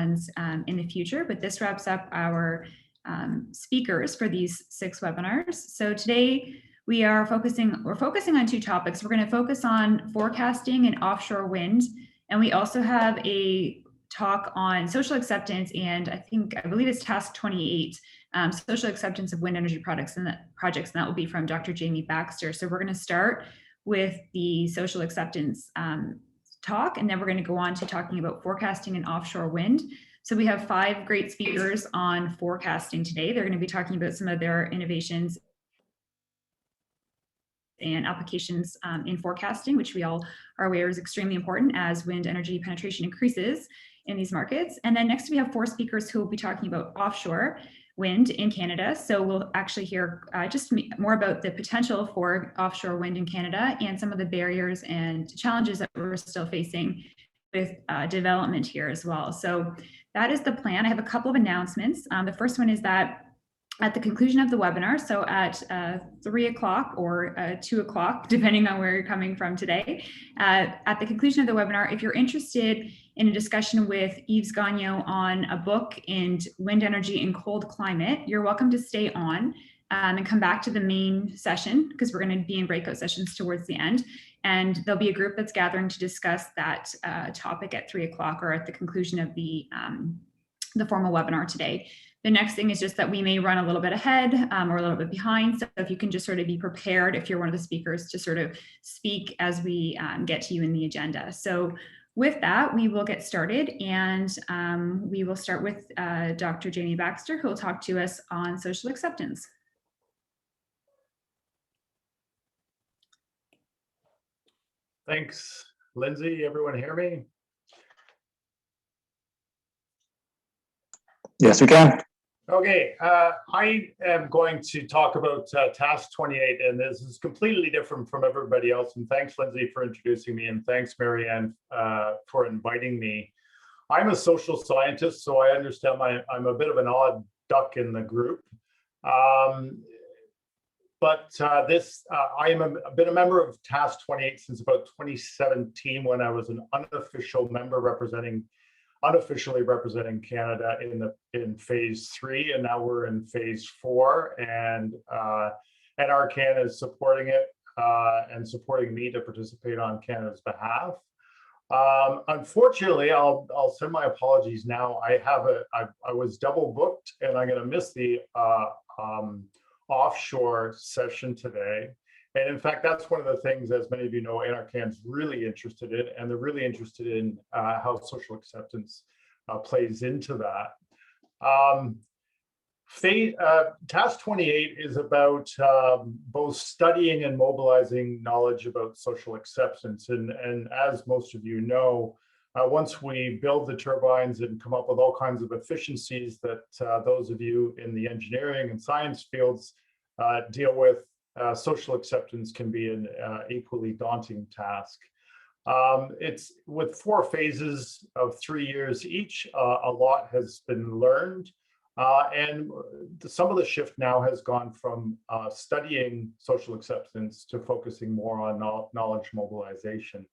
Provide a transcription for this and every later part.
ones in the future, but this wraps up our speakers for these 6 webinars. So today we're focusing on 2 topics. We're going to focus on forecasting and offshore wind, and we also have a talk on social acceptance, and I believe it's task 28, social acceptance of wind energy projects, and that will be from Dr. Jamie Baxter. So we're going to start with the social acceptance talk, and then we're going to go on to talking about forecasting and offshore wind. So we have 5 great speakers on forecasting today. They're going to be talking about some of their innovations and applications in forecasting, which we all are aware is extremely important as wind energy penetration increases in these markets. And then next we have 4 speakers who will be talking about offshore wind in Canada. So we'll actually hear just more about the potential for offshore wind in Canada and some of the barriers and challenges that we're still facing with development here as well. So that is the plan. I have a couple of announcements. The first one is that at the conclusion of the webinar, so at 3 o'clock or 2 o'clock, depending on where you're coming from today, at the conclusion of the webinar, if you're interested in a discussion with Yves Gagnon on a book and wind energy in cold climate, you're welcome to stay on and come back to the main session, because we're going to be in breakout sessions towards the end. And there'll be a group that's gathering to discuss that topic at 3 o'clock or at the conclusion of the formal webinar today. The next thing is just that we may run a little bit ahead or a little bit behind. So if you can just sort of be prepared, if you're one of the speakers, to sort of speak as we get to you in the agenda. So with that, we will get started, and we will start with Dr. Jamie Baxter, who will talk to us on social acceptance. Thanks, Lindsay. Everyone hear me? Yes, we can. Okay, I am going to talk about task 28, and this is completely different from everybody else. And thanks, Lindsay, for introducing me, and thanks, Marianne, for inviting me. I'm a social scientist, so I understand I'm a bit of an odd duck in the group. I am been a member of task 28 since about 2017, when I was an unofficial member unofficially representing Canada in phase 3, and now we're in phase 4, and NRCan is supporting it and supporting me to participate on Canada's behalf. Unfortunately, I'll send my apologies now. I was double booked, and I'm going to miss the offshore session today. And in fact, that's one of the things, as many of you know, NRCan's really interested in, and they're really interested in how social acceptance plays into that. Task 28 is about both studying and mobilizing knowledge about social acceptance. And as most of you know, once we build the turbines and come up with all kinds of efficiencies that those of you in the engineering and science fields deal with, social acceptance can be an equally daunting task. It's with 4 phases of 3 years each. A lot has been learned, and some of the shift now has gone from studying social acceptance to focusing more on knowledge mobilization.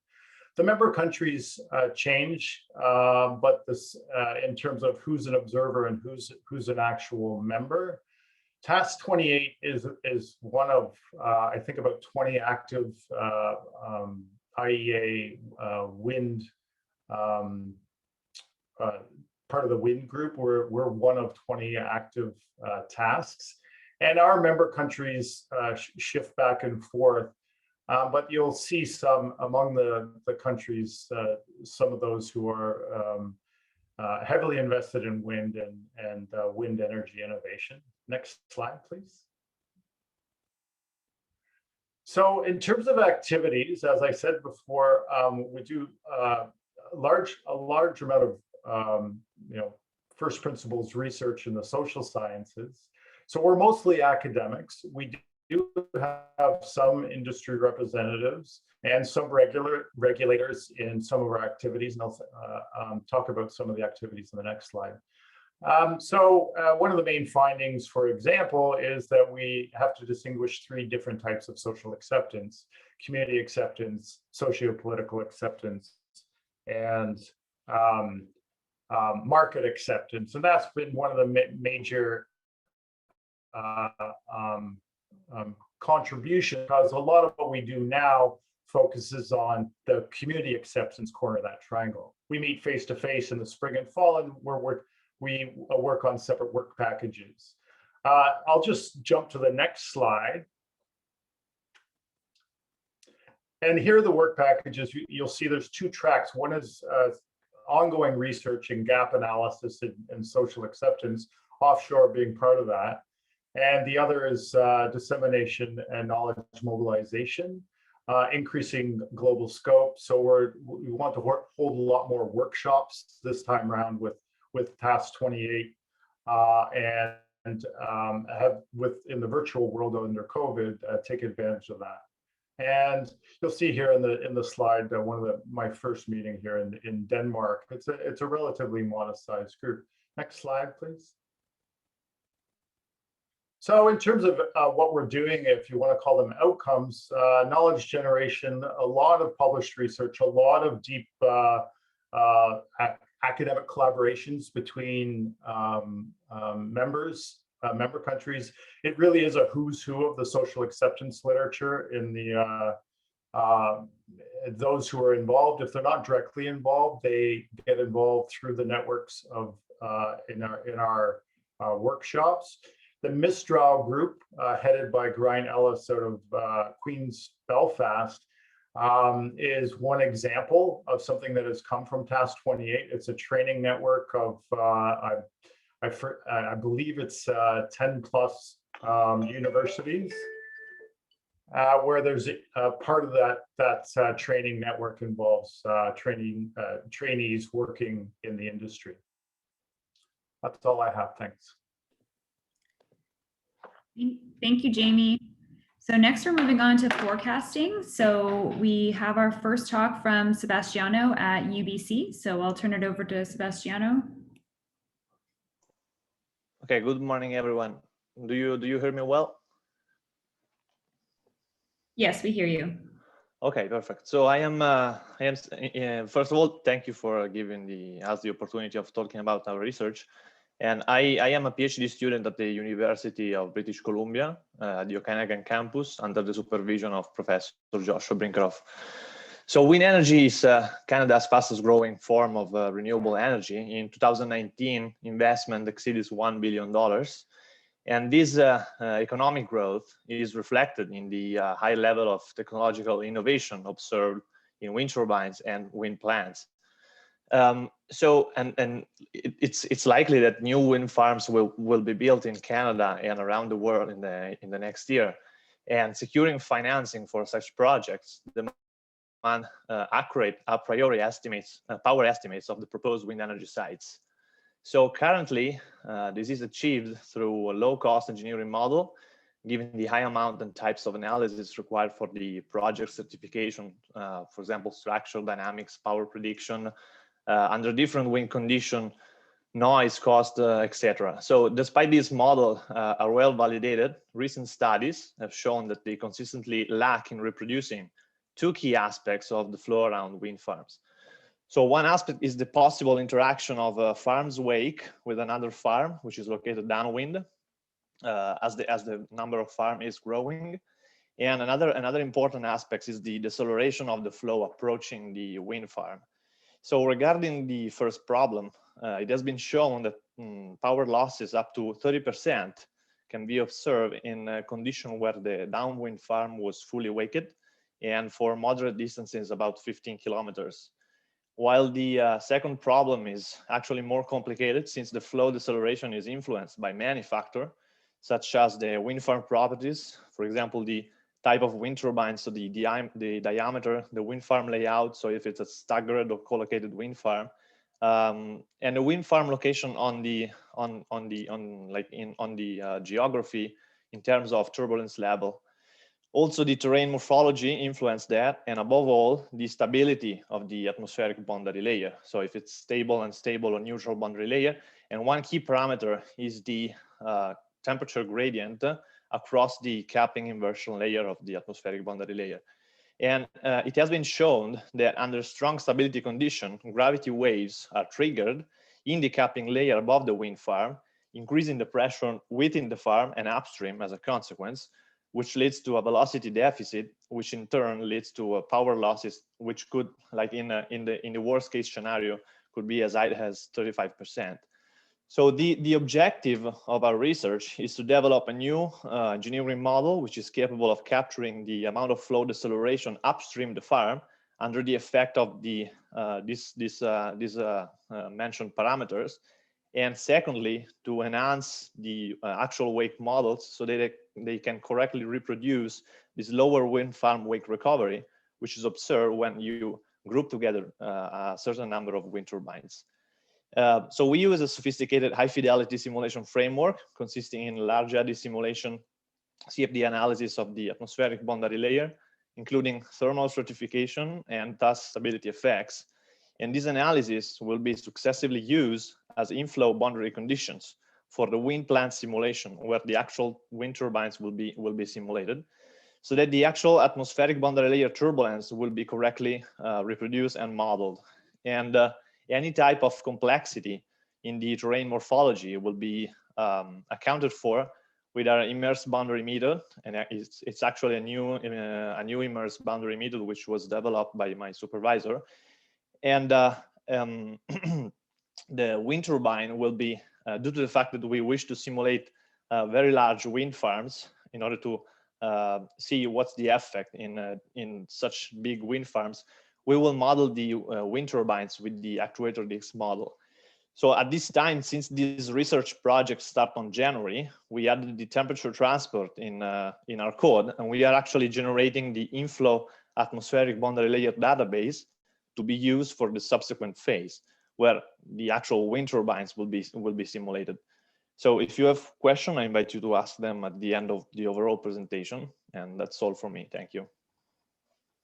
The member countries change, but this, in terms of who's an observer and who's an actual member. Task 28 is one of, I think, about 20 active IEA wind, part of the wind group. We're one of 20 active tasks, and our member countries shift back and forth. But you'll see some among the countries, some of those who are heavily invested in wind and wind energy innovation. Next slide, please. So in terms of activities, as I said before, we do a large amount of first principles research in the social sciences. So we're mostly academics. We do have some industry representatives and some regulators in some of our activities, and I'll talk about some of the activities in the next slide. One of the main findings, for example, is that we have to distinguish 3 different types of social acceptance: community acceptance, socio-political acceptance, and market acceptance. And that's been one of the major contributions, because a lot of what we do now focuses on the community acceptance corner of that triangle. We meet face to face in the spring and fall, and we work on separate work packages. I'll just jump to the next slide. And here are the work packages. You'll see there's two tracks. One is ongoing research and gap analysis and social acceptance, offshore being part of that. And the other is dissemination and knowledge mobilization, increasing global scope. So we want to hold a lot more workshops this time around with Task 28 and have in the virtual world under COVID, take advantage of that. And you'll see here in the slide one of my first meeting here in Denmark. It's a relatively modest sized group. Next slide, please. So in terms of what we're doing, if you want to call them outcomes, knowledge generation, a lot of published research, a lot of deep academic collaborations between member countries. It really is a who's who of the social acceptance literature in the those who are involved. If they're not directly involved, they get involved through the networks of in our workshops. The Mistral group, headed by Brian Ellis out of Queen's Belfast, is one example of something that has come from Task 28. It's a training network of I believe it's 10 plus universities, where there's a part of that training network involves trainees working in the industry. That's all I have. Thanks. Thank you, Jamie. So next we're moving on to forecasting. So we have our first talk from Sebastiano at UBC. So I'll turn it over to Sebastiano. Okay, good morning, everyone. Do you hear me well? Yes, we hear you. Okay, perfect. So I am first of all, thank you for giving us the opportunity of talking about our research. And I am a PhD student at the University of British Columbia, the Okanagan campus, under the supervision of Professor Joshua Brinkerhoff. So wind energy is Canada's fastest growing form of renewable energy. In 2019, investment exceeded $1 billion. And this economic growth is reflected in the high level of technological innovation observed in wind turbines and wind plants. It's likely that new wind farms will be built in Canada and around the world in the next year. And securing financing for such projects demand accurate a priori estimates, power estimates of the proposed wind energy sites. So currently, this is achieved through a low-cost engineering model, given the high amount and types of analysis required for the project certification, for example, structural dynamics, power prediction, under different wind condition, noise, cost, etc. So despite this model are well validated, recent studies have shown that they consistently lack in reproducing two key aspects of the flow around wind farms. So one aspect is the possible interaction of a farm's wake with another farm, which is located downwind, as the number of farms is growing. And another important aspect is the deceleration of the flow approaching the wind farm. So regarding the first problem, it has been shown that power losses up to 30% can be observed in a condition where the downwind farm was fully waked and for moderate distances, about 15 kilometers. While the second problem is actually more complicated, since the flow deceleration is influenced by many factors, such as the wind farm properties, for example, the type of wind turbine, so the diameter, the wind farm layout, so if it's a staggered or collocated wind farm, and the wind farm location on the geography in terms of turbulence level. Also, the terrain morphology influence that, and above all, the stability of the atmospheric boundary layer. So if it's stable, unstable, or neutral boundary layer. And one key parameter is the temperature gradient across the capping inversion layer of the atmospheric boundary layer. And it has been shown that under strong stability condition, gravity waves are triggered in the capping layer above the wind farm, increasing the pressure within the farm and upstream as a consequence, which leads to a velocity deficit, which in turn leads to power losses, which could, like in the worst case scenario, could be as high as 35%. So the objective of our research is to develop a new engineering model, which is capable of capturing the amount of flow deceleration upstream the farm under the effect of the mentioned parameters. And secondly, to enhance the actual wake models so that they can correctly reproduce this lower wind farm wake recovery, which is observed when you group together a certain number of wind turbines. So we use a sophisticated high fidelity simulation framework consisting in large eddy simulation, CFD analysis of the atmospheric boundary layer, including thermal stratification and thus stability effects. And this analysis will be successively used as inflow boundary conditions for the wind plant simulation, where the actual wind turbines will be simulated, so that the actual atmospheric boundary layer turbulence will be correctly reproduced and modeled. And any type of complexity in the terrain morphology will be accounted for with our immersed boundary method, and it's actually a new immersed boundary method which was developed by my supervisor. And the wind turbine will be, due to the fact that we wish to simulate very large wind farms in order to see what's the effect in such big wind farms, we will model the wind turbines with the Actuator-DX model. So at this time, since this research project started on January, we added the temperature transport in our code, and we are actually generating the inflow atmospheric boundary layer database to be used for the subsequent phase, where the actual wind turbines will be simulated. So if you have questions, I invite you to ask them at the end of the overall presentation. And that's all for me. Thank you.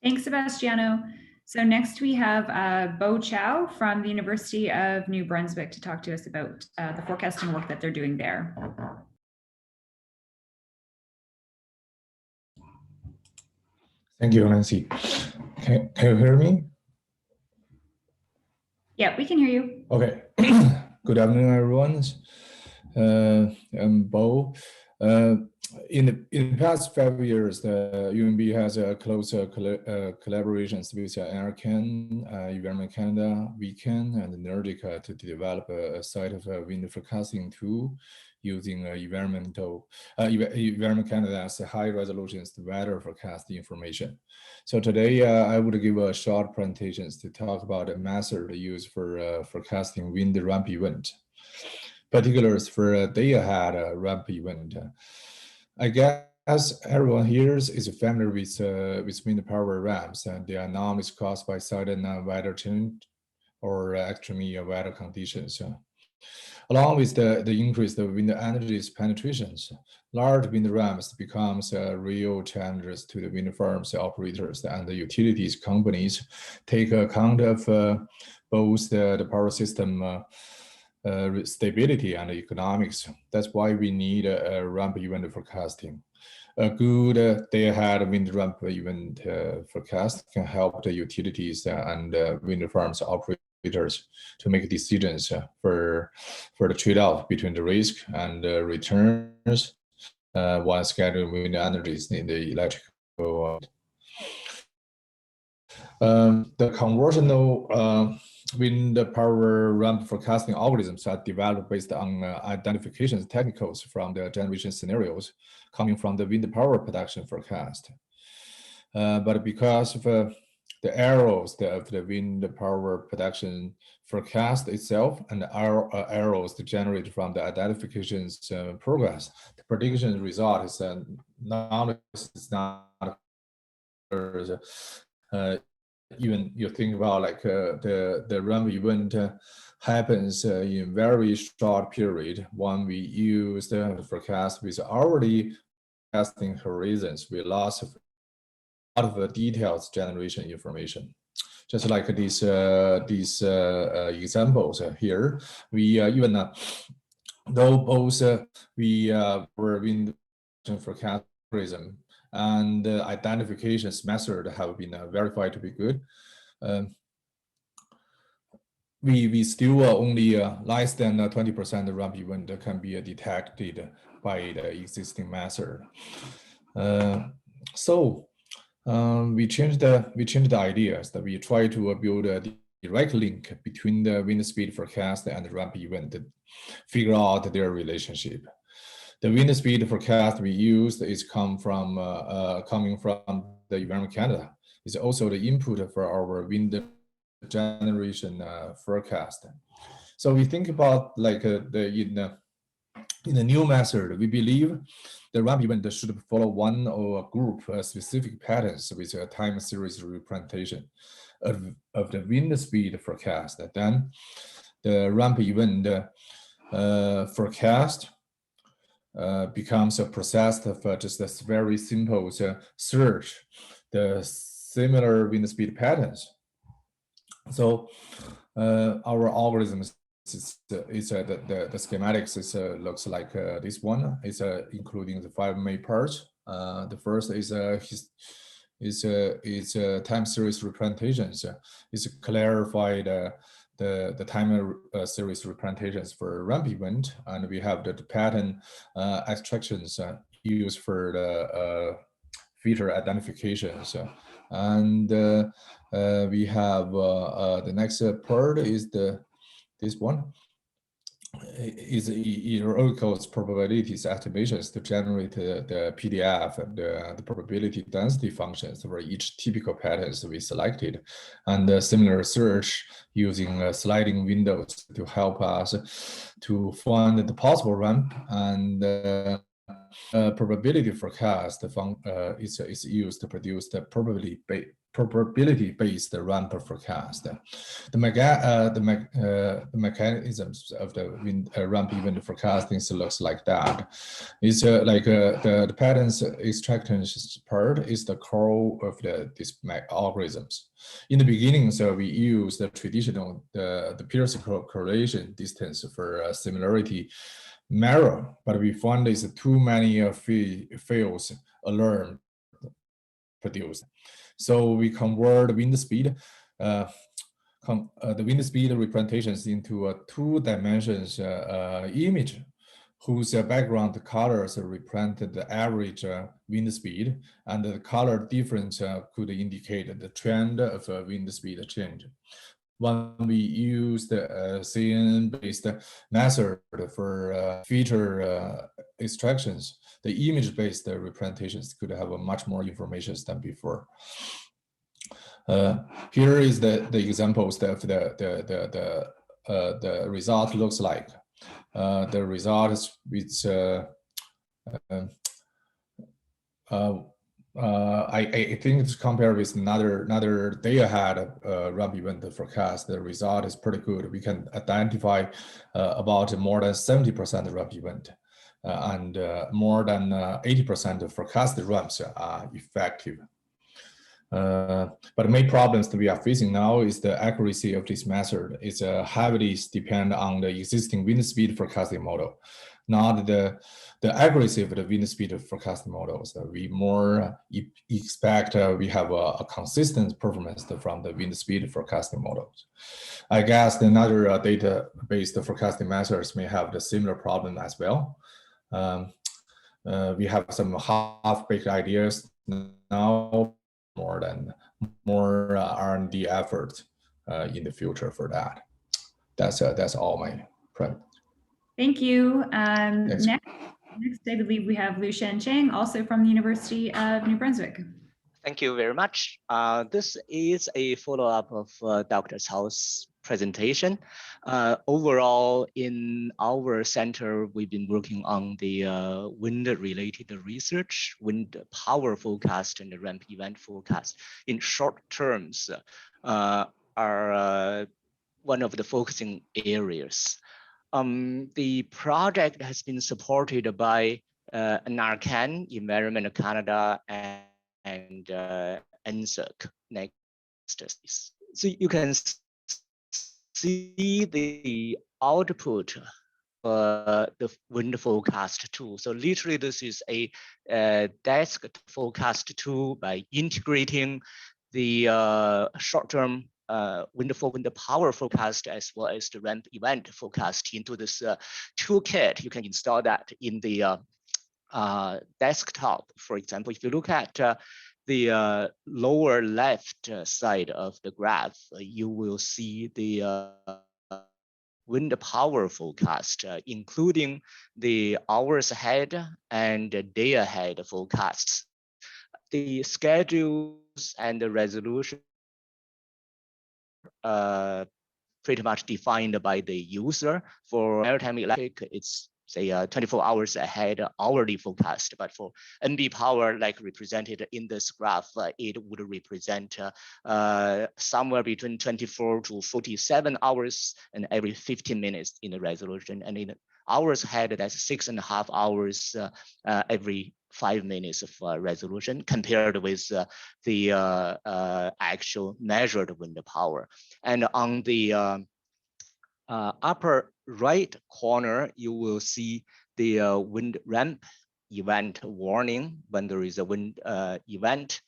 Thanks, Sebastiano. So next we have Bo Chow from the University of New Brunswick to talk to us about the forecasting work that they're doing there. Thank you, Nancy. Can you hear me? Yeah, we can hear you. Okay. Good afternoon, everyone. I'm Bo. In the past 5 years, the UNB has a close collaborations with NRCan, Environment Canada, WECAN, and Nordica to develop a set of wind forecasting tool using Environment Canada's high resolution weather forecast information. So today I would give a short presentation to talk about a method used for forecasting wind ramp event. Particulars for day-ahead ramp event. I guess everyone here is familiar with wind power ramps, and they are normally caused by sudden weather change or extreme weather conditions. Along with the increase of wind energy's penetrations, large wind ramps becomes real challenges to the wind farms operators and the utilities companies take account of both the power system stability and economics. That's why we need a ramp event forecasting. A good day-ahead wind ramp event forecast can help the utilities and wind farms operators to make decisions for the trade-off between the risk and returns while scheduling wind energies in the electrical. The conventional wind power ramp forecasting algorithms are developed based on identification technicals from the generation scenarios coming from the wind power production forecast. But because of the errors of the wind power production forecast itself and the errors generated from the identifications progress, the prediction result is not even you think about like the ramp event happens in very short period. When we use the forecast with already forecasting horizons, we lost a lot of the details generation information. Just like these examples here, we even though both we were in forecast algorithm and identifications method have been verified to be good. we still only less than 20% ramp event can be detected by the existing method. So we changed the ideas that we try to build a direct link between the wind speed forecast and the ramp event, figure out their relationship. The wind speed forecast we used is coming from the Environment Canada. It's also the input for our wind generation forecast. So we think about like in the new method, we believe the ramp event should follow one or a group specific patterns with a time series representation of the wind speed forecast. Then the ramp event forecast becomes a process of just a very simple search the similar wind speed patterns. So our algorithms the schematics looks like this one. It's including the 5 main parts. The first is time series representations. It's clarified the time series representations for ramp event, and we have the pattern extractions used for the feature identifications. And we have the next part is this one is Oracle's probabilities estimations to generate the PDF and the probability density functions for each typical patterns we selected, and similar search using sliding windows to help us to find the possible ramp, and probability forecast is used to produce the probability-based ramp forecast. The mechanisms of the ramp event forecasting looks like that. It's the patterns extraction part is the core of these algorithms. In the beginning, so we use the traditional the Pearson correlation distance for similarity measure, but we found there's too many fails alarm produced. So we convert wind speed, the wind speed representations into a 2 dimensions image whose background colors represent the average wind speed, and the color difference could indicate the trend of wind speed change. When we use the CNN-based method for feature extractions, the image-based representations could have much more information than before. Here is the examples that the result looks like. The result is with I think it's compared with another day ahead ramp event forecast. The result is pretty good. We can identify about more than 70% ramp event, and more than 80% of forecasted ramps are effective. But the main problems that we are facing now is the accuracy of this method. It's heavily depend on the existing wind speed forecasting model, not the accuracy of the wind speed forecasting models. We more expect we have a consistent performance from the wind speed forecasting models. I guess another data-based forecasting methods may have the similar problem as well. We have some half-baked ideas now, more R&D efforts in the future for that. That's all my prep. Thank you. Next, I believe we have Lushan Chang, also from the University of New Brunswick. Thank you very much. This is a follow-up of Dr. Cao's presentation. Overall, in our center, we've been working on the wind-related research, wind power forecast and the ramp event forecast in short terms are one of the focusing areas. The project has been supported by NARCAN, Environment Canada, and NSERC next. So you can see the output for the wind forecast tool. So literally this is a desk forecast tool by integrating the short-term wind power forecast as well as the ramp event forecast into this toolkit. You can install that in the desktop. For example, if you look at the lower left side of the graph, you will see the wind power forecast, including the hours ahead and the day ahead forecasts. The schedules and the resolution pretty much defined by the user. For maritime electric, it's say 24 hours ahead hourly forecast, but for NB power, like represented in this graph, it would represent somewhere between 24 to 47 hours and every 15 minutes in the resolution. And in hours ahead, that's 6.5 hours every 5 minutes of resolution compared with the actual measured wind power. And on the upper right corner, you will see the wind ramp event warning when there is a wind event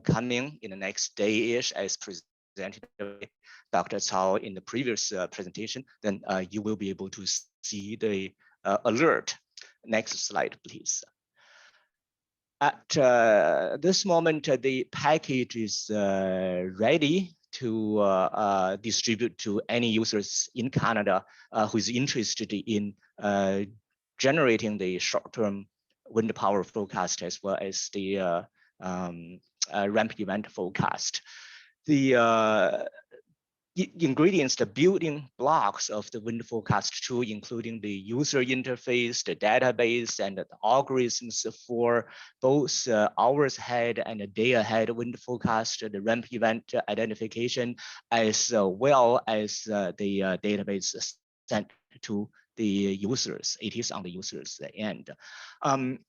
coming in the next day-ish, as presented by Dr. Cao in the previous presentation. Then you will be able to see the alert. Next slide, please. At this moment, the package is ready to distribute to any users in Canada who is interested in generating the short-term wind power forecast as well as the ramp event forecast. The ingredients, the building blocks of the wind forecast tool, including the user interface, the database, and the algorithms for both hours ahead and a day ahead wind forecast, the ramp event identification, as well as the database sent to the users. It is on the users' end.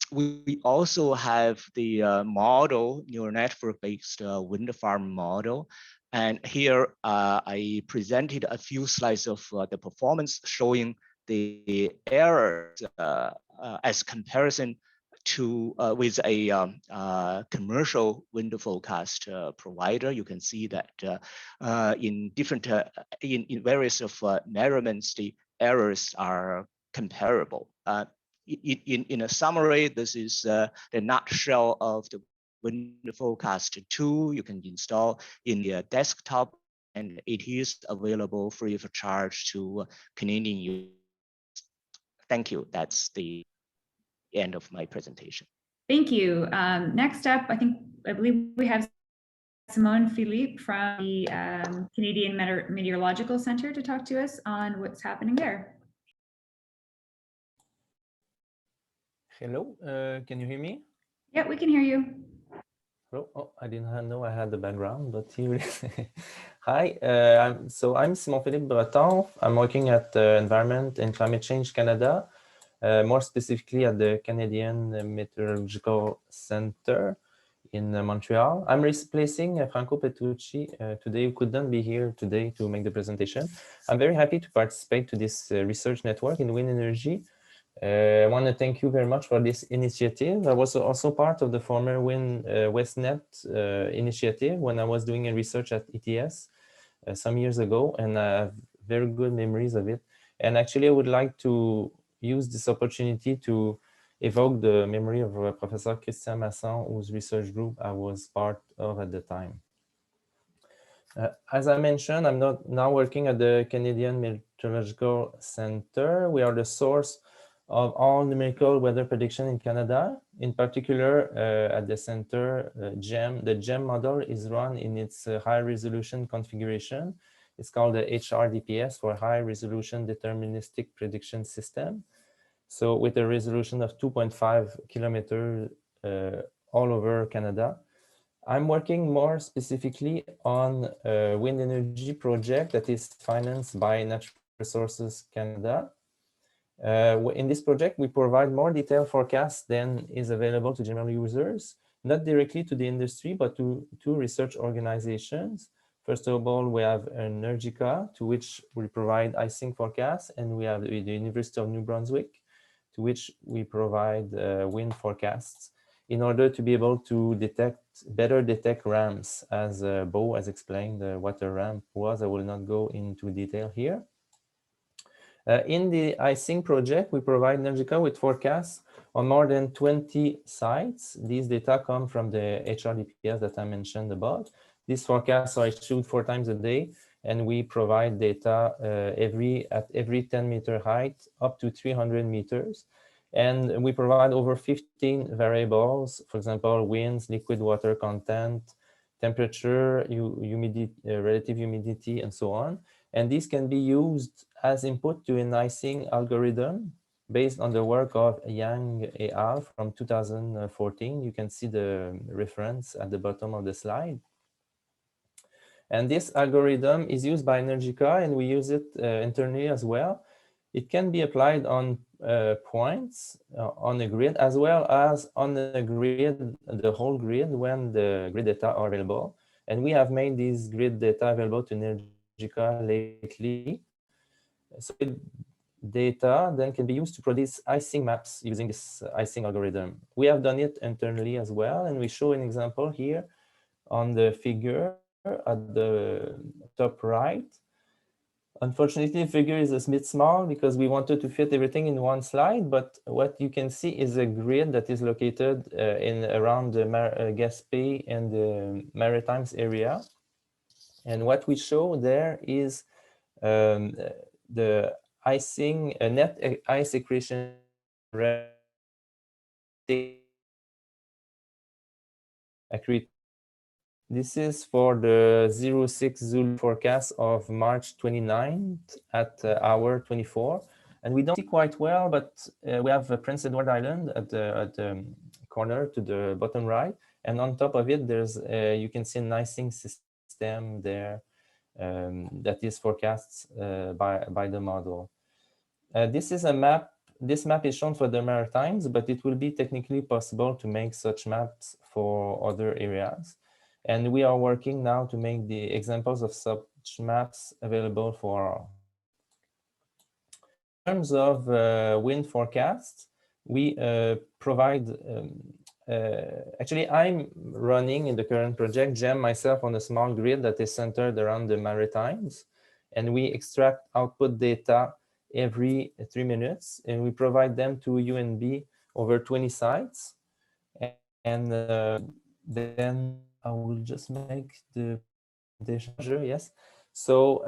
We also have the model, neural network-based wind farm model. And here I presented a few slides of the performance showing the errors as comparison to with a commercial wind forecast provider. You can see that in different in various of measurements, the errors are comparable. In a summary, this is the nutshell of the wind forecast tool you can install in your desktop, and it is available free of charge to Canadian users. Thank you. That's the end of my presentation. Thank you. Next up, I believe we have Simone Philippe from the Canadian Meteorological Center to talk to us on what's happening there. Hello, can you hear me? Yeah, we can hear you. Hello. Oh, I didn't know I had the background, but here it is. Hi, I'm Simon Philippe Breton. I'm working at Environment and Climate Change Canada, more specifically at the Canadian Meteorological Center in Montreal. I'm replacing Franco Petrucci today, who couldn't be here today to make the presentation. I'm very happy to participate to this research network in wind energy. I want to thank you very much for this initiative. I was also part of the former Wind WestNet initiative when I was doing a research at ETS some years ago, and I have very good memories of it. And actually, I would like to use this opportunity to evoke the memory of Professor Christian Masson, whose research group I was part of at the time. As I mentioned, I'm now working at the Canadian Meteorological Center. We are the source of all numerical weather prediction in Canada. In particular, at the center, the GEM model is run in its high resolution configuration. It's called the HRDPS, for High Resolution Deterministic Prediction System. So with a resolution of 2.5 kilometers all over Canada. I'm working more specifically on a wind energy project that is financed by Natural Resources Canada. In this project, we provide more detailed forecasts than is available to general users, not directly to the industry, but to research organizations. First of all, we have Energica, to which we provide icing forecasts, and we have the University of New Brunswick, to which we provide wind forecasts. in order to be able to better detect ramps, as Bo has explained what a ramp was. I will not go into detail here. In the icing project, we provide Energica with forecasts on more than 20 sites. These data come from the HRDPS that I mentioned above. These forecasts are issued 4 times a day, and we provide data at every 10-meter height up to 300 meters. And we provide over 15 variables, for example, winds, liquid water content, temperature, humidity, relative humidity, and so on. And these can be used as input to an icing algorithm based on the work of Yang et al. From 2014. You can see the reference at the bottom of the slide. And this algorithm is used by Energica, and we use it internally as well. It can be applied on points on a grid, as well as on the grid, the whole grid, when the grid data are available. And we have made these grid data available to Energica lately. So data then can be used to produce icing maps using this icing algorithm. We have done it internally as well, and we show an example here on the figure at the top right. Unfortunately, the figure is a bit small because we wanted to fit everything in one slide, but what you can see is a grid that is located around the Gaspé and the Maritimes area. And what we show there is the icing, net ice accretion accurate. This is for the 06 Zulu forecast of March 29th at hour 24. And we don't see quite well, but we have Prince Edward Island at the corner to the bottom right. And on top of it, there's you can see an icing system there that is forecast by the model. This is a map. This map is shown for the Maritimes, but it will be technically possible to make such maps for other areas. And we are working now to make the examples of such maps available for all. In terms of wind forecasts, we provide, actually I'm running in the current project, GEM, myself, on a small grid that is centered around the Maritimes. And we extract output data every 3 minutes, and we provide them to UNB over 20 sites. And then I will just make the presentation, yes. So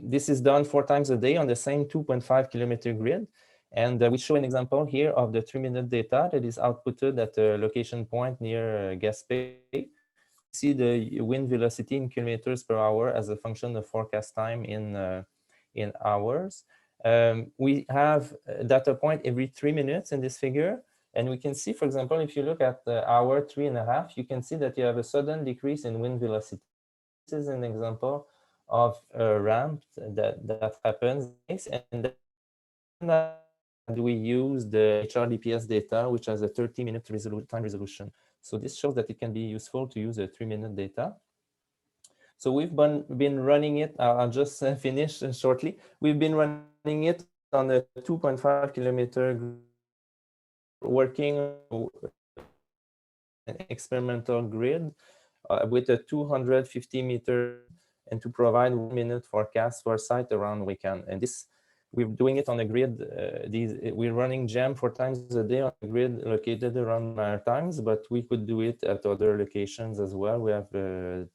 this is done 4 times a day on the same 2.5 kilometer grid. And we show an example here of the 3-minute data that is outputted at a location point near Gaspé. See the wind velocity in kilometers per hour as a function of forecast time in hours. We have a data point every 3 minutes in this figure. And we can see, for example, if you look at the hour 3.5, you can see that you have a sudden decrease in wind velocity. This is an example of a ramp that happens. And then we use the HRDPS data, which has a 30-minute time resolution. So this shows that it can be useful to use a 3-minute data. So we've been running it. I'll just finish shortly. We've been running it on a 2.5 kilometer working an experimental grid with a 250 meter, and to provide 1 minute forecast for a site around weekend. And this, we're doing it on a grid. We're running GEM 4 times a day on a grid located around Maritimes, but we could do it at other locations as well. We have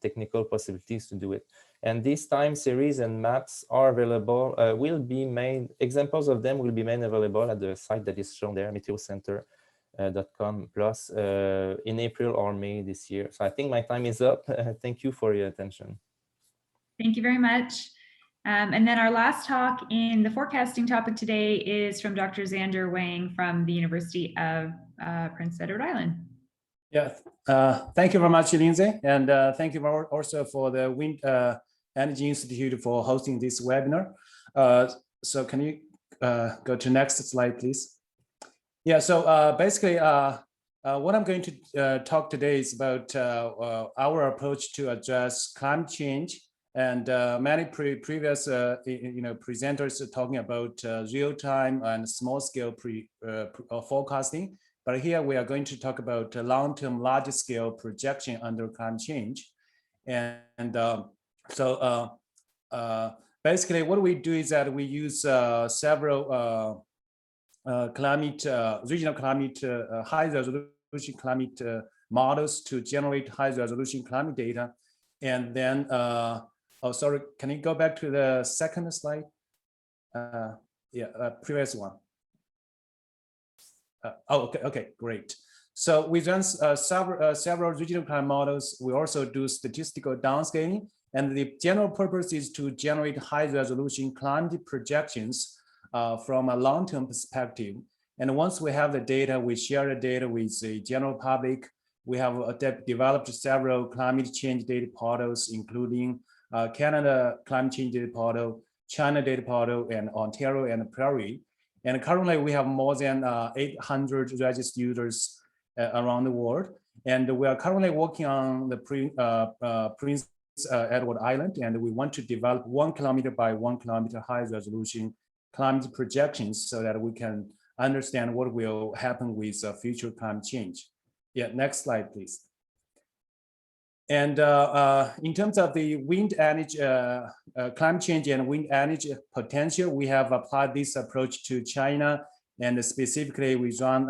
technical possibilities to do it. And these time series and maps are available, will be made, examples of them will be made available at the site that is shown there, meteocenter.com plus in April or May this year. So I think my time is up. Thank you for your attention. Thank you very much. And then our last talk in the forecasting topic today is from Dr. Xander Wang from the University of Prince Edward Island. Yeah, thank you very much, Lindsay. And thank you also for the Wind Energy Institute for hosting this webinar. So can you go to next slide, please? Yeah, so basically what I'm going to talk today is about our approach to address climate change. And many previous presenters are talking about real-time and small-scale forecasting. But here we are going to talk about long-term large-scale projection under climate change. And basically what we do is that we use several regional climate, high-resolution climate models to generate high-resolution climate data. And then, oh, sorry, can you go back to the second slide? Previous one. Okay, great. So we run several regional climate models. We also do statistical downscaling, and the general purpose is to generate high-resolution climate projections from a long-term perspective. And once we have the data, we share the data with the general public. We have developed several climate change data portals, including Canada Climate Change Data Portal, China Data Portal, and Ontario and Prairie. And currently we have more than 800 registered users around the world. And we are currently working on the Prince Edward Island, and we want to develop 1 kilometer by 1 kilometer high resolution climate projections so that we can understand what will happen with future climate change. Yeah, next slide, please. And in terms of the wind energy, climate change and wind energy potential, we have applied this approach to China, and specifically we run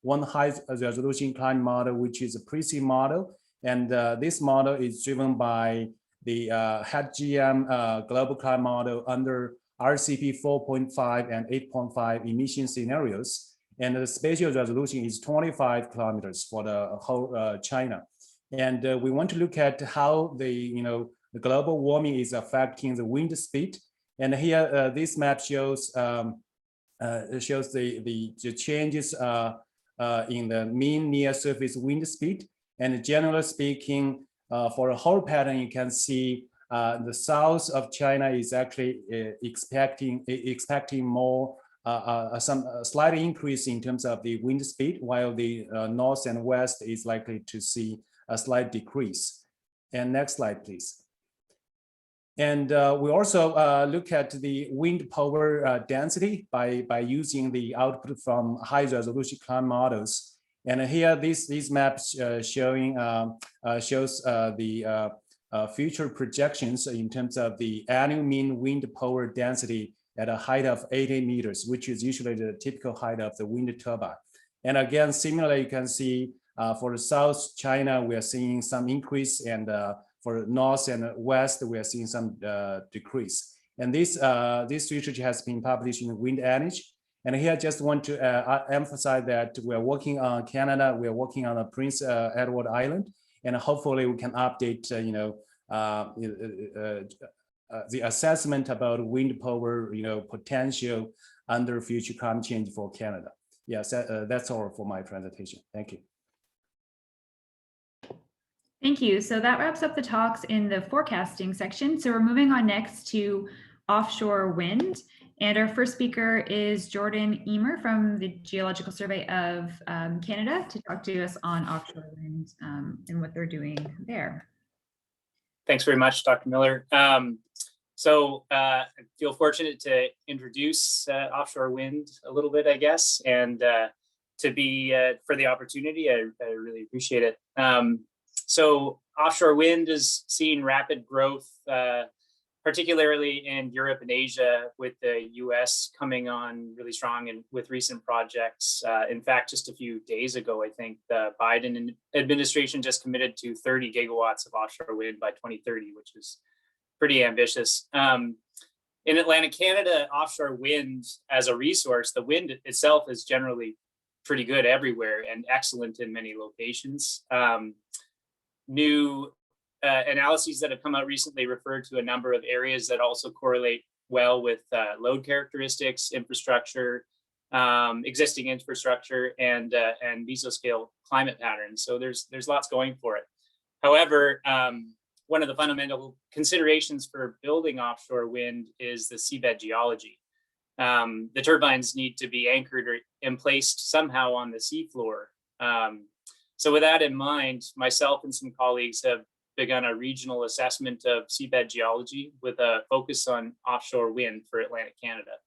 one high resolution climate model, which is a pre-seed model. And this model is driven by the HET-GM global climate model under RCP 4.5 and 8.5 emission scenarios. And the spatial resolution is 25 kilometers for the whole China. And we want to look at how the global warming is affecting the wind speed. And here, this map shows the changes in the mean near surface wind speed. And generally speaking, for a whole pattern, you can see the south of China is actually expecting more some slight increase in terms of the wind speed, while the north and west is likely to see a slight decrease. And next slide, please. And we also look at the wind power density by using the output from high resolution climate models. And here, these maps shows the future projections in terms of the annual mean wind power density at a height of 80 meters, which is usually the typical height of the wind turbine. And again, similarly, you can see for the South China, we are seeing some increase, and for North and West, we are seeing some decrease. And this research has been published in Wind Energy. And here I just want to emphasize that we are working on Canada, we are working on the Prince Edward Island, and hopefully we can update, the assessment about wind power, potential under future climate change for Canada. Yes, that's all for my presentation. Thank you. Thank you. So that wraps up the talks in the forecasting section. So we're moving on next to offshore wind. And our first speaker is Jordan Emer from the Geological Survey of Canada to talk to us on offshore wind and what they're doing there. Thanks very much, Dr. Miller. I feel fortunate to introduce offshore wind a little bit, I guess, and to be for the opportunity. I really appreciate it. So offshore wind is seeing rapid growth, particularly in Europe and Asia, with the US coming on really strong and with recent projects. In fact, just a few days ago, I think the Biden administration just committed to 30 gigawatts of offshore wind by 2030, which is pretty ambitious. In Atlantic Canada, offshore wind as a resource, the wind itself is generally pretty good everywhere and excellent in many locations. New analyses that have come out recently refer to a number of areas that also correlate well with load characteristics, infrastructure, existing infrastructure, and mesoscale climate patterns. So there's lots going for it. However, one of the fundamental considerations for building offshore wind is the seabed geology. The turbines need to be anchored or placed somehow on the seafloor. So with that in mind, myself and some colleagues have begun a regional assessment of seabed geology with a focus on offshore wind for Atlantic Canada.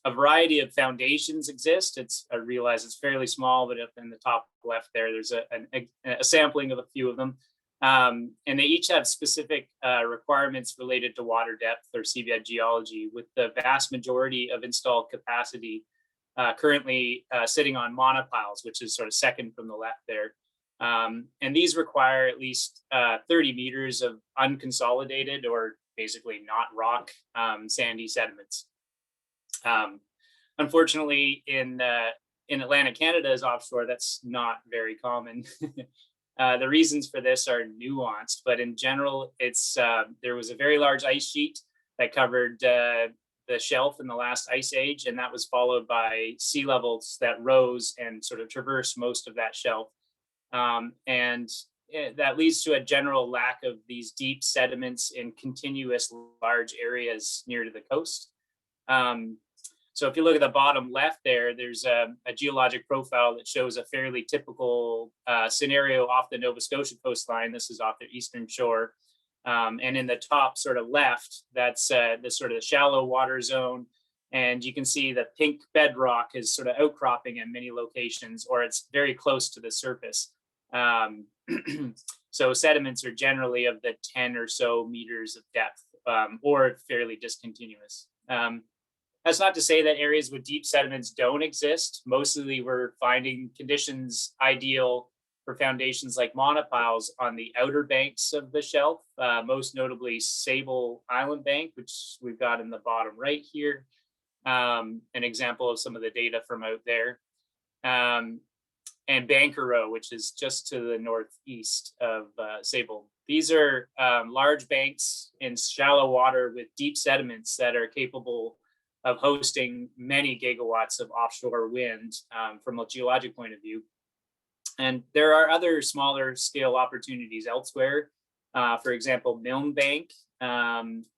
A variety of foundations exist. I realize it's fairly small, but up in the top left there, there's a sampling of a few of them. And they each have specific requirements related to water depth or seabed geology, with the vast majority of installed capacity currently sitting on monopiles, which is sort of second from the left there. And these require at least 30 meters of unconsolidated, or basically not rock, sandy sediments. Unfortunately, in Atlantic Canada's offshore, that's not very common. The reasons for this are nuanced, but in general, there was a very large ice sheet that covered the shelf in the last ice age, and that was followed by sea levels that rose and sort of traversed most of that shelf. And that leads to a general lack of these deep sediments in continuous large areas near to the coast. So if you look at the bottom left there, there's a geologic profile that shows a fairly typical scenario off the Nova Scotia coastline. This is off the eastern shore. And in the top sort of left, that's the sort of the shallow water zone. And you can see the pink bedrock is sort of outcropping in many locations, or it's very close to the surface. So sediments are generally of the 10 or so meters of depth, or fairly discontinuous. That's not to say that areas with deep sediments don't exist. Mostly we're finding conditions ideal for foundations like monopiles on the outer banks of the shelf, most notably Sable Island Bank, which we've got in the bottom right here. An example of some of the data from out there. And Bankero, which is just to the northeast of Sable. These are large banks in shallow water with deep sediments that are capable of hosting many gigawatts of offshore wind from a geologic point of view. And there are other smaller scale opportunities elsewhere. For example, Milne Bank,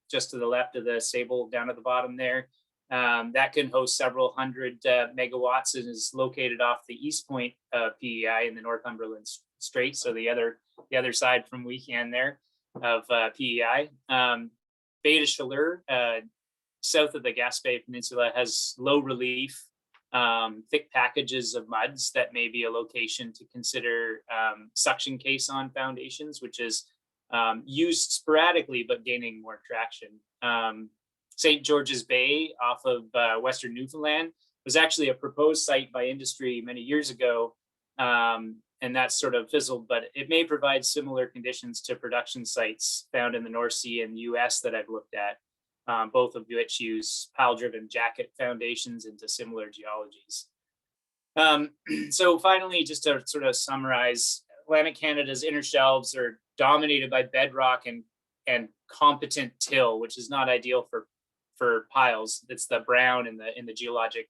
just to the left of the Sable, down at the bottom there, that can host several hundred megawatts and is located off the east point of PEI in the Northumberland Strait, so the other side from Weekend there of PEI. Bay de Chaleur, south of the Gaspé Peninsula, has low relief, thick packages of muds that may be a location to consider suction caisson foundations, which is used sporadically but gaining more traction. St. George's Bay off of Western Newfoundland was actually a proposed site by industry many years ago, and that sort of fizzled, but it may provide similar conditions to production sites found in the North Sea and US that I've looked at, both of which use pile-driven jacket foundations into similar geologies. So finally, just to sort of summarize, Atlantic Canada's inner shelves are dominated by bedrock and competent till, which is not ideal for piles. It's the brown in the geologic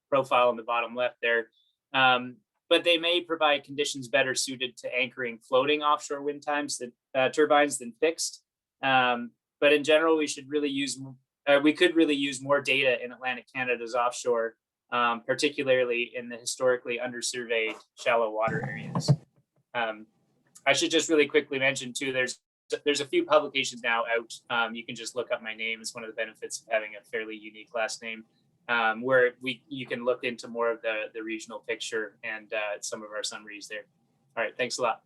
profile in the bottom left there. But they may provide conditions better suited to anchoring floating offshore wind turbines than fixed. But in general, we could really use more data in Atlantic Canada's offshore, particularly in the historically undersurveyed shallow water areas. I should just really quickly mention too, there's a few publications now out. You can just look up my name. It's one of the benefits of having a fairly unique last name, where you can look into more of the regional picture and some of our summaries there. All right, thanks a lot.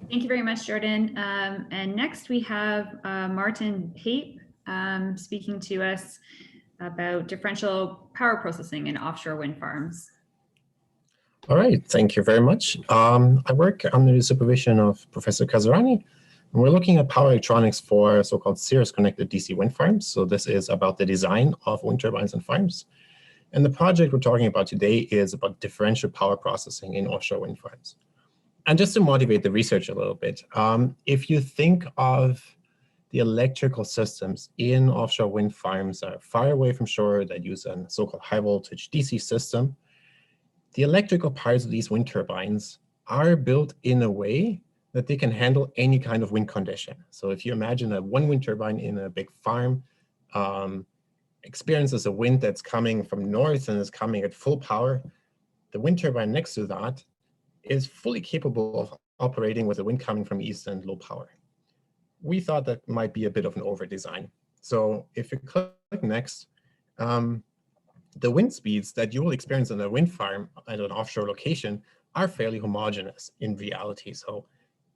Thank you very much, Jordan. And next we have Martin Pape speaking to us about differential power processing in offshore wind farms. All right, thank you very much. I work under the supervision of Professor Casarani, and we're looking at power electronics for so-called series-connected DC wind farms. So this is about the design of wind turbines and farms. And the project we're talking about today is about differential power processing in offshore wind farms. And just to motivate the research a little bit, if you think of the electrical systems in offshore wind farms that are far away from shore that use a so-called high voltage DC system, the electrical parts of these wind turbines are built in a way that they can handle any kind of wind condition. So if you imagine that one wind turbine in a big farm experiences a wind that's coming from north and is coming at full power, the wind turbine next to that is fully capable of operating with the wind coming from east and low power. We thought that might be a bit of an over design. So if you click next, the wind speeds that you will experience on a wind farm at an offshore location are fairly homogeneous in reality. So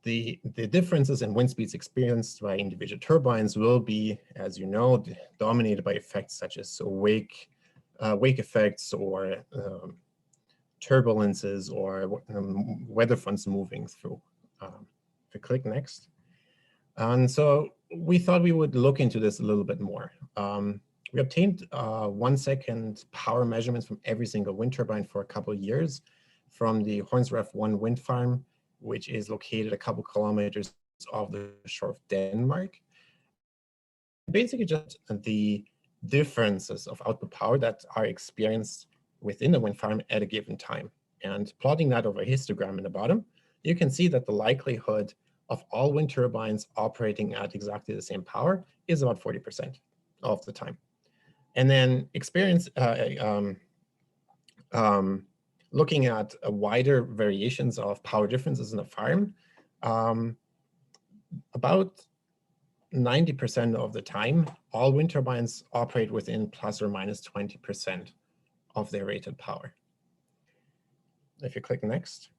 the differences in wind speeds experienced by individual turbines will be, as you know, dominated by effects such as wake effects or turbulences or weather fronts moving through. If you click next. And so we thought we would look into this a little bit more. We obtained 1 second power measurements from every single wind turbine for a couple of years from the Hornsref 1 wind farm, which is located a couple kilometers off the shore of Denmark. Basically just the differences of output power that are experienced within the wind farm at a given time. And plotting that over a histogram in the bottom, you can see that the likelihood of all wind turbines operating at exactly the same power is about 40% of the time. And then looking at wider variations of power differences in a farm, about 90% of the time, all wind turbines operate within plus or minus 20% of their rated power. If you click next.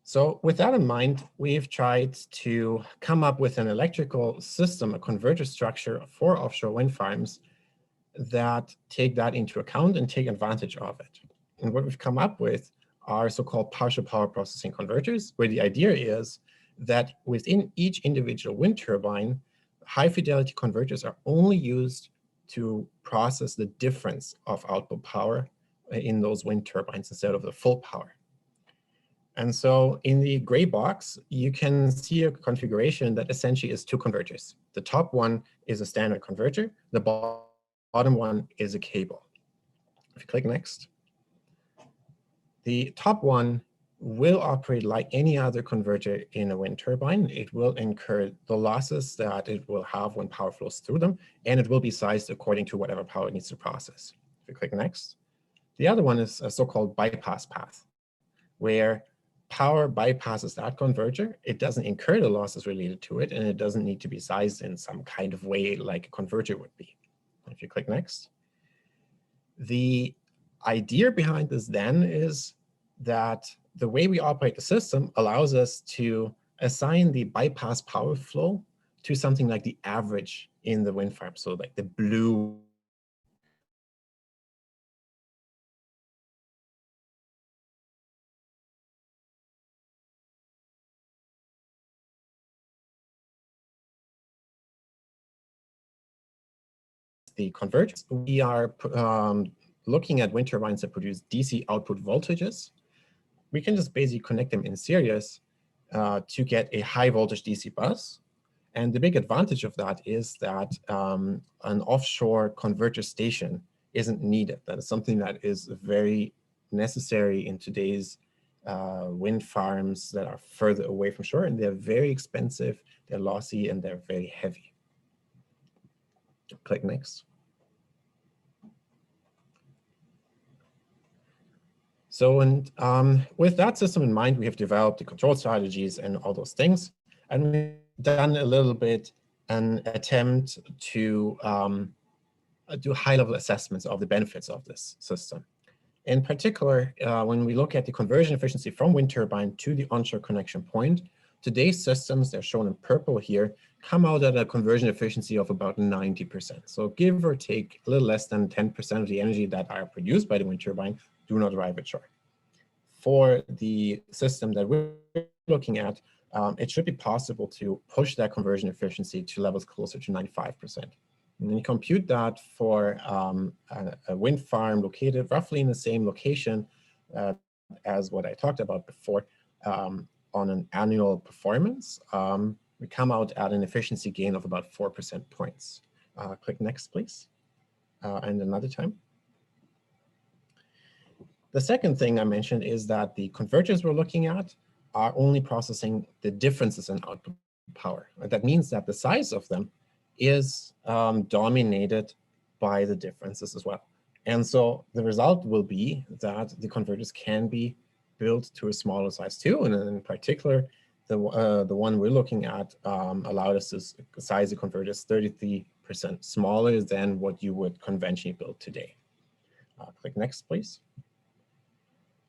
So with that in mind, we've tried to come up with an electrical system, a converter structure for offshore wind farms that take that into account and take advantage of it. And what we've come up with are so-called partial power processing converters, where the idea is that within each individual wind turbine, high fidelity converters are only used to process the difference of output power in those wind turbines instead of the full power. And so in the gray box, you can see a configuration that essentially is 2 converters. The top one is a standard converter. The bottom one is a cable. If you click next. The top one will operate like any other converter in a wind turbine. It will incur the losses that it will have when power flows through them, and it will be sized according to whatever power it needs to process. If you click next. The other one is a so-called bypass path, where power bypasses that converter. It doesn't incur the losses related to it, and it doesn't need to be sized in some kind of way like a converter would be. If you click next. The idea behind this then is that the way we operate the system allows us to assign the bypass power flow to something like the average in the wind farm. So like the blue the converters. We are looking at wind turbines that produce DC output voltages. We can just basically connect them in series to get a high voltage DC bus. And the big advantage of that is that an offshore converter station isn't needed. That is something that is very necessary in today's wind farms that are further away from shore, and they're very expensive, they're lossy, and they're very heavy. Click next. So, and with that system in mind, we have developed the control strategies and all those things. And we've done a little bit an attempt to do high-level assessments of the benefits of this system. In particular, when we look at the conversion efficiency from wind turbine to the onshore connection point, today's systems, they're shown in purple here, come out at a conversion efficiency of about 90%. So give or take a little less than 10% of the energy that are produced by the wind turbine do not arrive at shore. For the system that we're looking at, it should be possible to push that conversion efficiency to levels closer to 95%. And then you compute that for a wind farm located roughly in the same location as what I talked about before on an annual performance. We come out at an efficiency gain of about 4% points. Click next, please. And another time. The second thing I mentioned is that the converters we're looking at are only processing the differences in output power. That means that the size of them is dominated by the differences as well. And so the result will be that the converters can be built to a smaller size too. And in particular, the one we're looking at allowed us to size the converters 33% 20% smaller than what you would conventionally build today. Click next, please.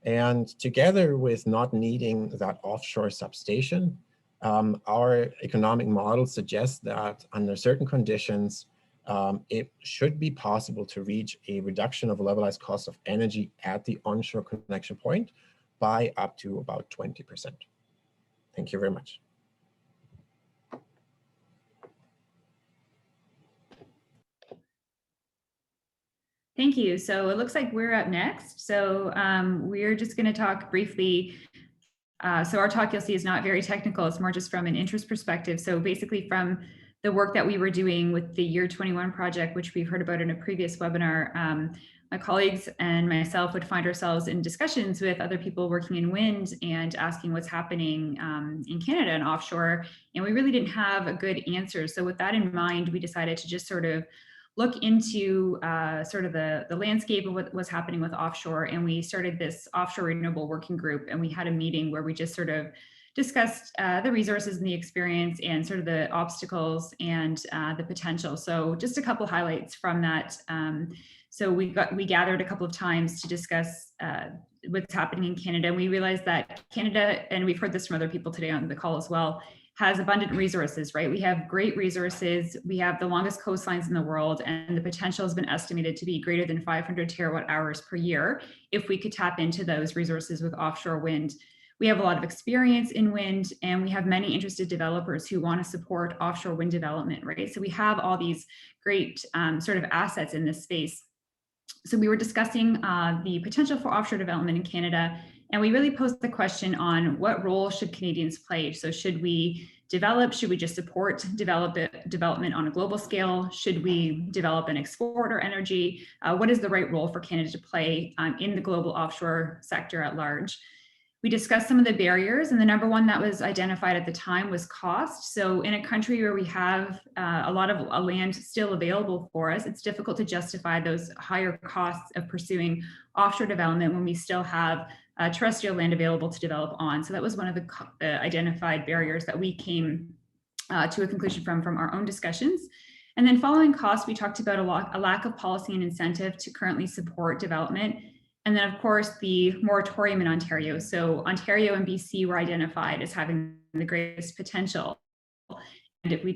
And together with not needing that offshore substation, our economic model suggests that under certain conditions, it should be possible to reach a reduction of levelized cost of energy at the onshore connection point by up to about 20%. Thank you very much. Thank you. So it looks like we're up next. So we're just going to talk briefly. So our talk, you'll see, is not very technical. It's more just from an interest perspective. So basically from the work that we were doing with the Year 21 project, which we've heard about in a previous webinar, my colleagues and myself would find ourselves in discussions with other people working in wind and asking what's happening in Canada and offshore. And we really didn't have a good answer. So with that in mind, we decided to just sort of look into sort of the landscape of what was happening with offshore. And we started this offshore renewable working group, and we had a meeting where we just sort of discussed the resources and the experience and sort of the obstacles and the potential. So just a couple highlights from that. So we gathered a couple of times to discuss what's happening in Canada. We realized that Canada, and we've heard this from other people today on the call as well, has abundant resources, right? We have great resources. We have the longest coastlines in the world, and the potential has been estimated to be greater than 500 terawatt hours per year if we could tap into those resources with offshore wind. We have a lot of experience in wind, and we have many interested developers who want to support offshore wind development, right? So we have all these great sort of assets in this space. So we were discussing the potential for offshore development in Canada, and we really posed the question on what role should Canadians play? So should we develop? Should we just support development on a global scale? Should we develop and export our energy? What is the right role for Canada to play in the global offshore sector at large? We discussed some of the barriers, and the number one that was identified at the time was cost. So in a country where we have a lot of land still available for us, it's difficult to justify those higher costs of pursuing offshore development when we still have terrestrial land available to develop on. So that was one of the identified barriers that we came to a conclusion from our own discussions. And then following cost, we talked about a lack of policy and incentive to currently support development. And then, of course, the moratorium in Ontario. So Ontario and BC were identified as having the greatest potential. And if we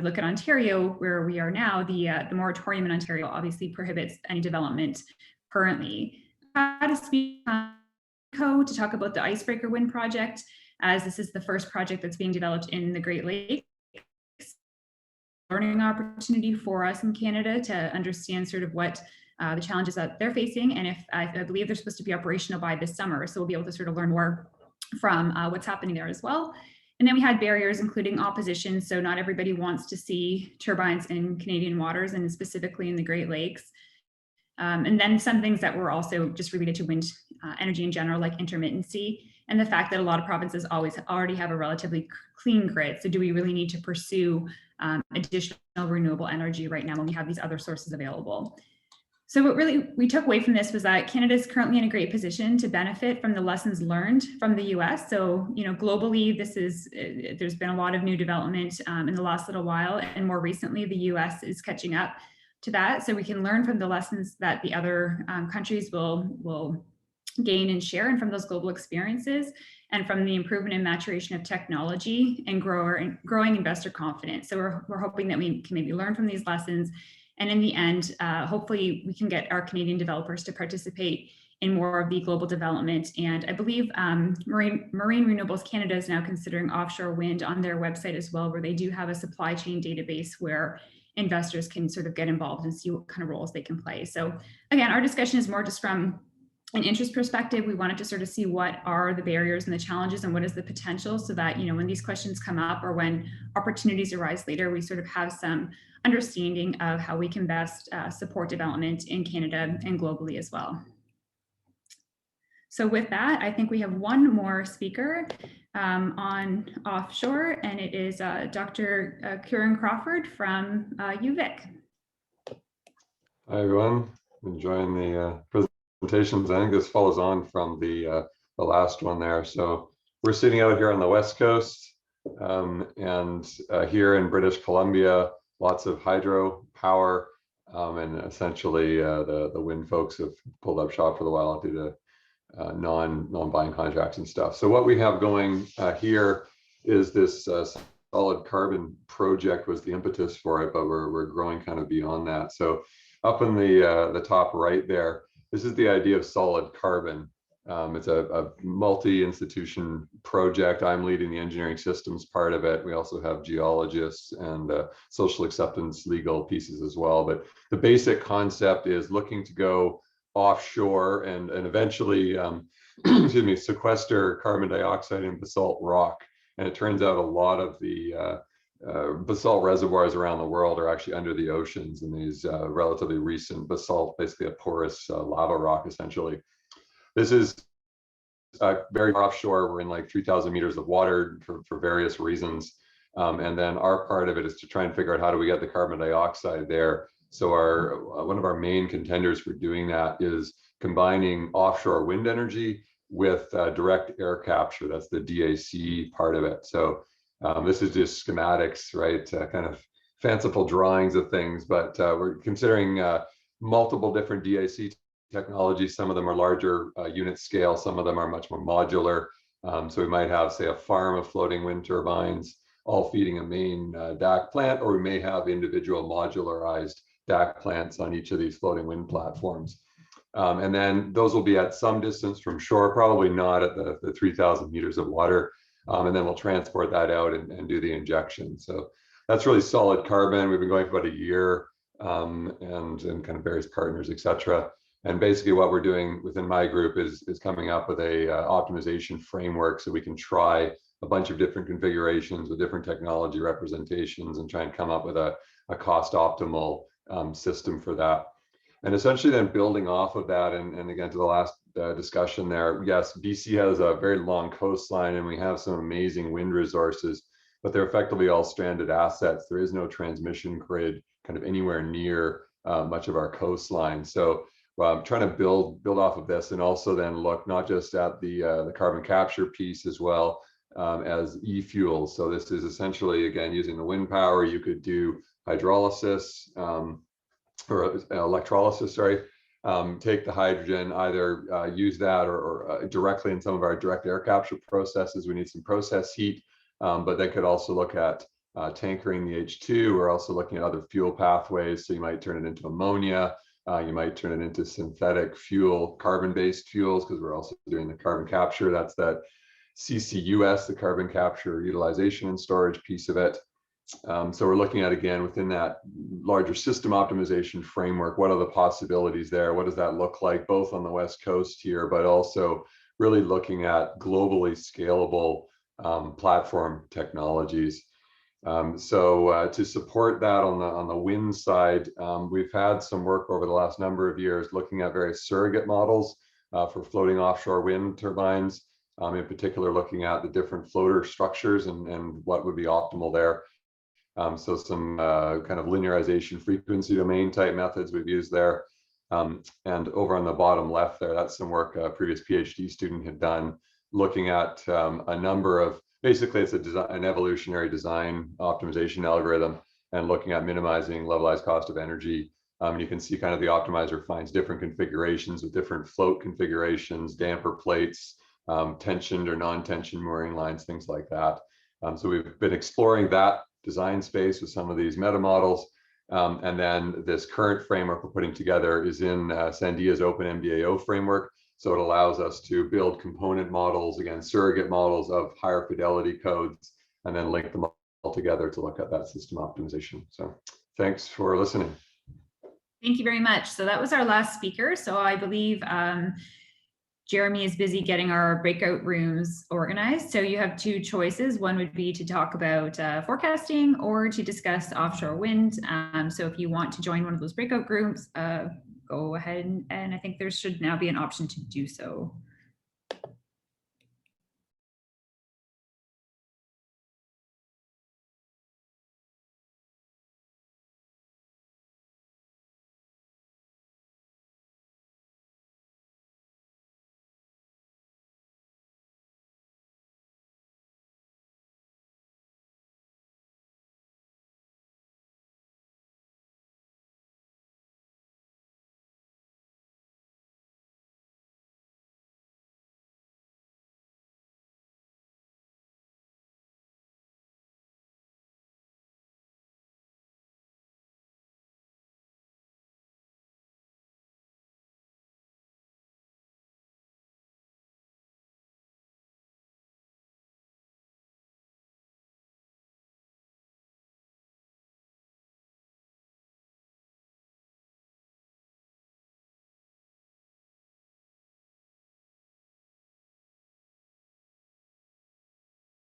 look at Ontario, where we are now, the moratorium in Ontario obviously prohibits any development currently. I had to speak to talk about the Icebreaker Wind project, as this is the first project that's being developed in the Great Lakes. Learning opportunity for us in Canada to understand sort of what the challenges that they're facing. And I believe they're supposed to be operational by this summer. So we'll be able to sort of learn more from what's happening there as well. And then we had barriers, including opposition. So not everybody wants to see turbines in Canadian waters, and specifically in the Great Lakes. And then some things that were also just related to wind energy in general, like intermittency, and the fact that a lot of provinces already have a relatively clean grid. So do we really need to pursue additional renewable energy right now when we have these other sources available? So what really we took away from this was that Canada is currently in a great position to benefit from the lessons learned from the US. So, globally, there's been a lot of new development in the last little while, and more recently, the US is catching up to that. So we can learn from the lessons that the other countries will gain and share, and from those global experiences, and from the improvement and maturation of technology and growing investor confidence. So we're hoping that we can maybe learn from these lessons. And in the end, hopefully we can get our Canadian developers to participate in more of the global development. And I believe Marine Renewables Canada is now considering offshore wind on their website as well, where they do have a supply chain database where investors can sort of get involved and see what kind of roles they can play. So again, our discussion is more just from an interest perspective. We wanted to sort of see what are the barriers and the challenges and what is the potential, so that, when these questions come up or when opportunities arise later, we sort of have some understanding of how we can best support development in Canada and globally as well. So with that, I think we have one more speaker on offshore, and it is Dr. CWERN Crawford from UVic. Hi, everyone. Enjoying the presentations. I think this follows on from the last one there. So we're sitting out here on the West Coast, and here in British Columbia, lots of hydro power, and essentially the wind folks have pulled up shop for a while due to non-buying contracts and stuff. So what we have going here is this solid carbon project was the impetus for it, but we're growing kind of beyond that. So up in the top right there, this is the idea of solid carbon. It's a multi-institution project. I'm leading the engineering systems part of it. We also have geologists and social acceptance legal pieces as well. But the basic concept is looking to go offshore and eventually excuse me, sequester carbon dioxide in basalt rock. And it turns out a lot of the basalt reservoirs around the world are actually under the oceans in these relatively recent basalt, basically a porous lava rock essentially. This is very offshore. We're in like 3,000 meters of water for various reasons. And then our part of it is to try and figure out how do we get the carbon dioxide there. So one of our main contenders for doing that is combining offshore wind energy with direct air capture. That's the DAC part of it. So this is just schematics, right? Kind of fanciful drawings of things, but we're considering multiple different DAC technologies. Some of them are larger unit scale, some of them are much more modular. So we might have, say, a farm of floating wind turbines all feeding a main DAC plant, or we may have individual modularized DAC plants on each of these floating wind platforms. And then those will be at some distance from shore, probably not at the 3,000 meters of water. And then we'll transport that out and do the injection. So that's really solid carbon. We've been going for about a year and kind of various partners, et cetera. And basically what we're doing within my group is coming up with a optimization framework so we can try a bunch of different configurations with different technology representations and try and come up with a cost optimal system for that. And essentially then building off of that, and again, to the last discussion there, yes, BC has a very long coastline and we have some amazing wind resources, but they're effectively all stranded assets. There is no transmission grid kind of anywhere near much of our coastline. So I'm trying to build off of this and also then look not just at the carbon capture piece as well as e-fuels. So this is essentially, again, using the wind power. You could do hydrolysis or electrolysis, sorry. Take the hydrogen, either use that or directly in some of our direct air capture processes. We need some process heat, but they could also look at tankering the H2. We're also looking at other fuel pathways. So you might turn it into ammonia. You might turn it into synthetic fuel, carbon-based fuels, because we're also doing the carbon capture. That's that CCUS, the carbon capture utilization and storage piece of it. So we're looking at, again, within that larger system optimization framework, what are the possibilities there? What does that look like, both on the West Coast here, but also really looking at globally scalable platform technologies. So to support that on the wind side, we've had some work over the last number of years looking at various surrogate models for floating offshore wind turbines, in particular looking at the different floater structures and what would be optimal there. So some kind of linearization frequency domain type methods we've used there. And over on the bottom left there, that's some work a previous PhD student had done looking at a number of, basically it's an evolutionary design optimization algorithm and looking at minimizing levelized cost of energy. You can see kind of the optimizer finds different configurations with different float configurations, damper plates, tensioned or non-tensioned mooring lines, things like that. So we've been exploring that design space with some of these meta models. And then this current framework we're putting together is in Sandia's open MDAO framework. So it allows us to build component models, again, surrogate models of higher fidelity codes, and then link them all together to look at that system optimization. So thanks for listening. Thank you very much. So that was our last speaker. So I believe Jeremy is busy getting our breakout rooms organized. So you have two choices. One would be to talk about forecasting or to discuss offshore wind. So if you want to join one of those breakout groups, go ahead and I think there should now be an option to do so.